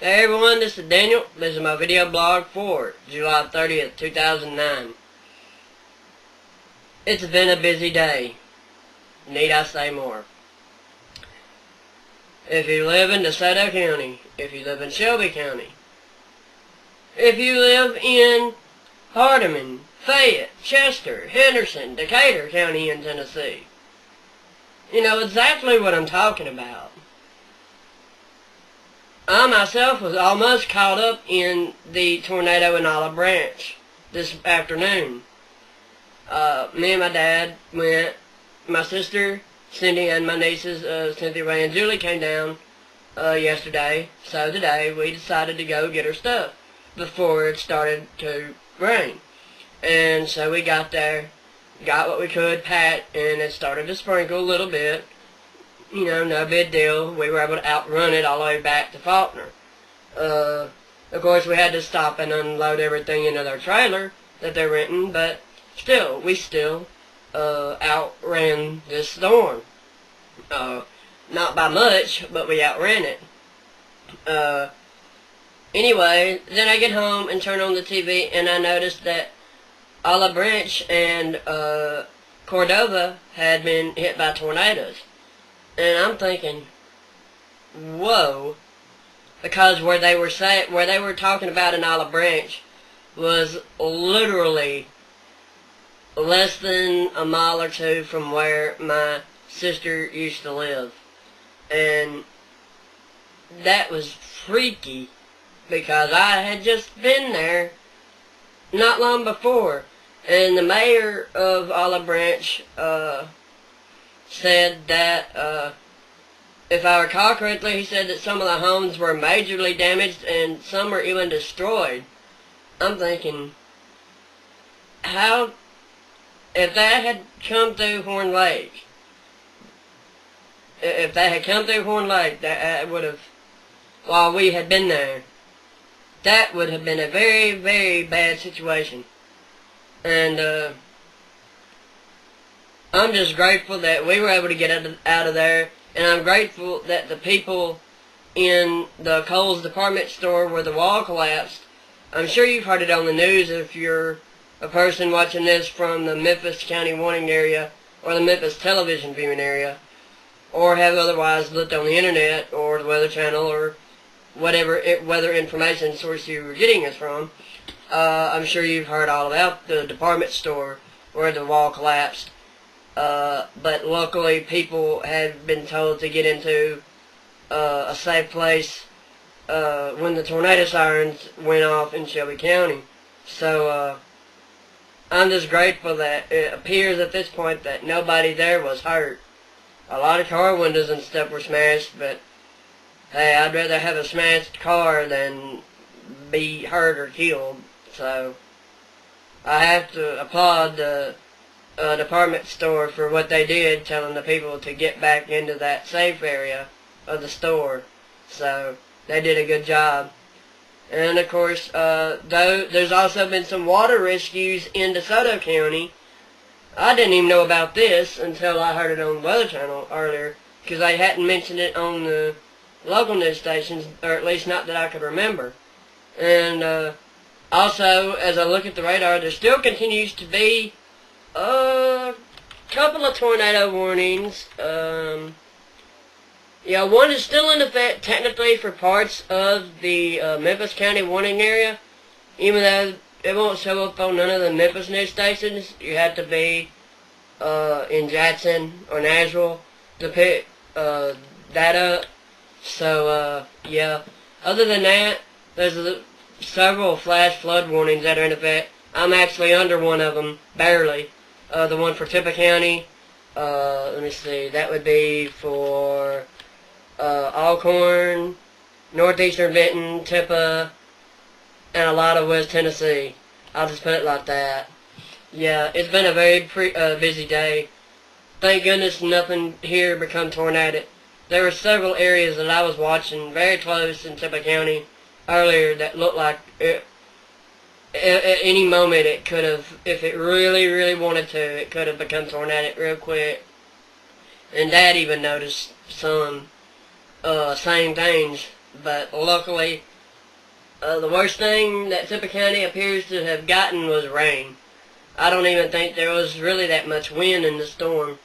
Hey everyone, this is Daniel. This is my video blog for July 30th, 2009. It's been a busy day. Need I say more? If you live in DeSoto County, if you live in Shelby County, if you live in Hardeman, Fayette, Chester, Henderson, Decatur County in Tennessee, you know exactly what I'm talking about. I myself was almost caught up in the tornado in Olive Branch this afternoon. Me and my dad went, my sister Cindy and my nieces Cynthia Ray and Julie came down yesterday, so today we decided to go get our stuff before it started to rain. And so we got there, got what we could, packed, and it started to sprinkle a little bit. You know, no big deal. We were able to outrun it all the way back to Faulkner. Of course, we had to stop and unload everything into their trailer that they're renting, but still, we outran this storm. Not by much, but we outran it. Anyway, then I get home and turn on the TV, and I noticed that Olive Branch and Cordova had been hit by tornadoes. And I'm thinking, whoa, because where they were talking about in Olive Branch was literally less than a mile or two from where my sister used to live. And that was freaky because I had just been there not long before. And the mayor of Olive Branch said that, if I recall correctly, he said that some of the homes were majorly damaged and some were even destroyed. I'm thinking, how, if that had come through Horn Lake, that would have, while we had been there, that would have been a very, very bad situation. And, I'm just grateful that we were able to get out of there, and I'm grateful that the people in the Kohl's department store where the wall collapsed, I'm sure you've heard it on the news if you're a person watching this from the Memphis County Warning area or the Memphis television viewing area, or have otherwise looked on the internet or the Weather Channel or whatever weather information source you were getting this from. I'm sure you've heard all about the department store where the wall collapsed. But luckily people had been told to get into a safe place when the tornado sirens went off in Shelby County. So I'm just grateful that it appears at this point that nobody there was hurt. A lot of car windows and stuff were smashed, but hey, I'd rather have a smashed car than be hurt or killed. So I have to applaud the department store for what they did, telling the people to get back into that safe area of the store. So they did a good job. And of course, though there's also been some water rescues in DeSoto County. I didn't even know about this until I heard it on the Weather Channel earlier, because they hadn't mentioned it on the local news stations, or at least not that I could remember. And also, as I look at the radar, there still continues to be a couple of tornado warnings. Yeah, one is still in effect technically for parts of the Memphis County warning area, even though it won't show up on none of the Memphis news stations. You have to be in Jackson or Nashville to pick that up. So yeah, other than that, there's several flash flood warnings that are in effect. I'm actually under one of them, barely. The one for Tippah County, let me see, that would be for Alcorn, northeastern Benton, Tippah, and a lot of West Tennessee. I'll just put it like that. Yeah, it's been a very busy day. Thank goodness nothing here become tornadic. There were several areas that I was watching very close in Tippah County earlier that looked like it, at any moment it could have, if it really, really wanted to, it could have become tornadic real quick. And Dad even noticed some same things, but luckily The worst thing that Tippah County appears to have gotten was rain. I don't even think there was really that much wind in the storm.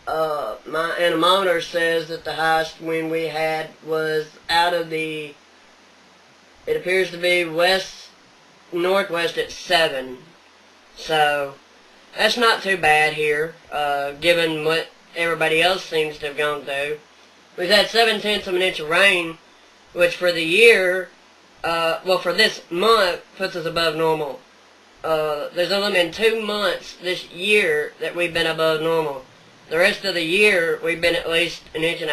My anemometer says that the highest wind we had was out of the, it appears to be northwest at 7. So, that's not too bad here, given what everybody else seems to have gone through. We've had 7/10 of an inch of rain, which for the year, well, for this month, puts us above normal. There's only been 2 months this year that we've been above normal. The rest of the year, we've been at least 1.5 inches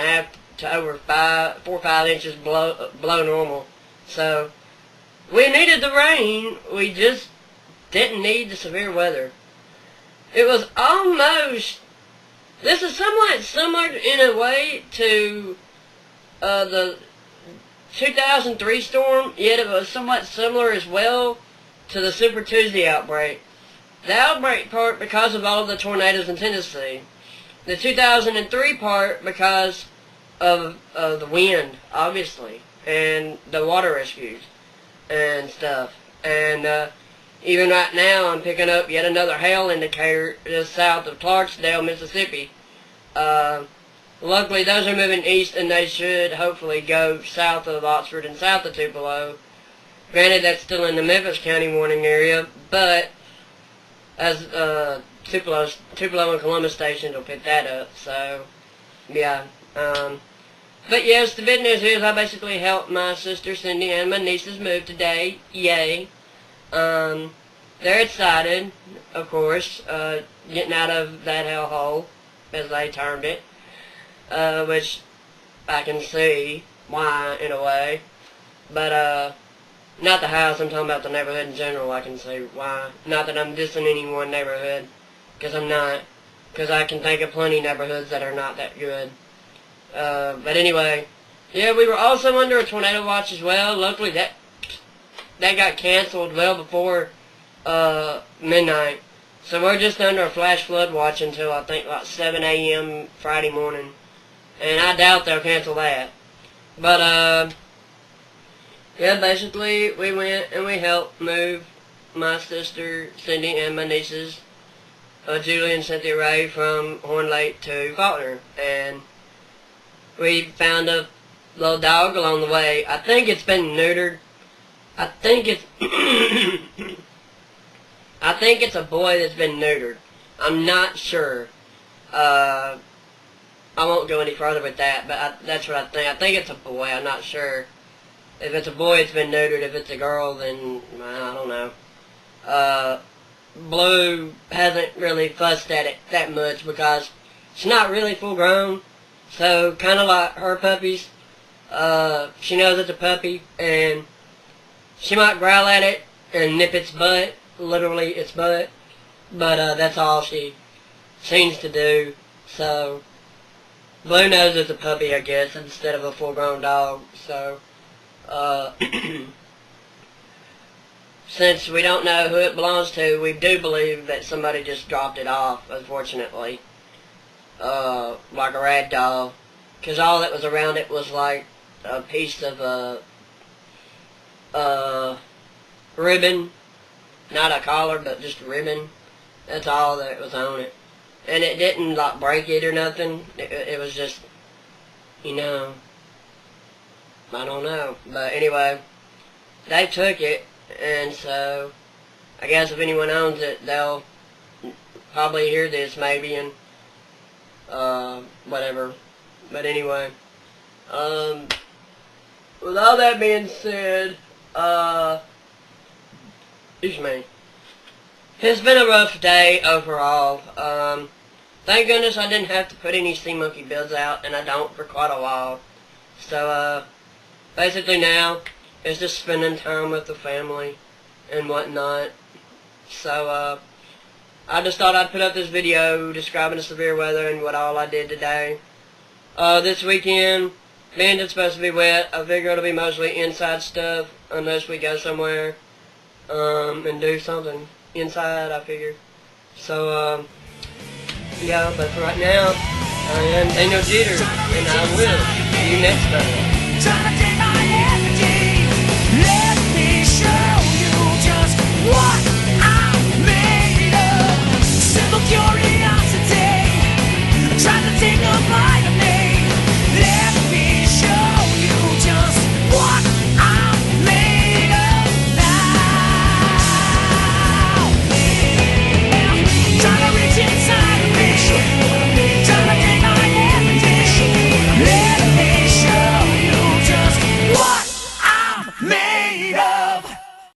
to over 4 or 5 inches below normal. So, we needed the rain, we just didn't need the severe weather. It was almost, this is somewhat similar in a way to the 2003 storm, yet it was somewhat similar as well to the Super Tuesday outbreak. The outbreak part because of all of the tornadoes in Tennessee. The 2003 part because of the wind, obviously, and the water rescues and stuff. And even right now I'm picking up yet another hail indicator just south of Clarksdale, Mississippi. Luckily those are moving east and they should hopefully go south of Oxford and south of Tupelo. Granted, that's still in the Memphis County warning area, but as Tupelo and Columbus stations will pick that up, so yeah. But yes, the good news is I basically helped my sister Cindy and my nieces move today. Yay. They're excited, of course, getting out of that hellhole, as they termed it, which I can see why in a way, but not the house, I'm talking about the neighborhood in general. I can see why. Not that I'm dissing any one neighborhood, because I'm not, because I can think of plenty of neighborhoods that are not that good. But anyway, yeah, we were also under a tornado watch as well. Luckily that got canceled well before midnight. So we're just under a flash flood watch until I think like 7 a.m. Friday morning. And I doubt they'll cancel that. But yeah, basically we went and we helped move my sister Cindy and my nieces Julie and Cynthia Ray from Horn Lake to Faulkner. And we found a little dog along the way. I think it's been neutered. I think it's I think it's a boy that's been neutered. I'm not sure. I won't go any further with that, but that's what I think. I think it's a boy. I'm not sure. If it's a boy, it's been neutered. If it's a girl, then I don't know. Blue hasn't really fussed at it that much because she's not really full grown. So, kind of like her puppies, she knows it's a puppy, and she might growl at it and nip its butt, literally its butt, but that's all she seems to do. So, Blue knows it's a puppy, I guess, instead of a full-grown dog. So, since we don't know who it belongs to, we do believe that somebody just dropped it off, unfortunately. Like a rag doll. Because all that was around it was like a piece of ribbon. Not a collar, but just ribbon. That's all that was on it. And it didn't like break it or nothing. It was just, you know, I don't know. But anyway, they took it, and so I guess if anyone owns it, they'll probably hear this maybe and whatever. But anyway, with all that being said, excuse me, it's been a rough day overall. Thank goodness I didn't have to put any sea monkey builds out, and I don't for quite a while. So, basically now, it's just spending time with the family and whatnot. So, I just thought I'd put up this video describing the severe weather and what all I did today. This weekend, being it's supposed to be wet, I figure it'll be mostly inside stuff, unless we go somewhere, and do something inside, I figure. So, yeah, but for right now, I am Daniel Jeter, and I will see you next time. Say goodbye.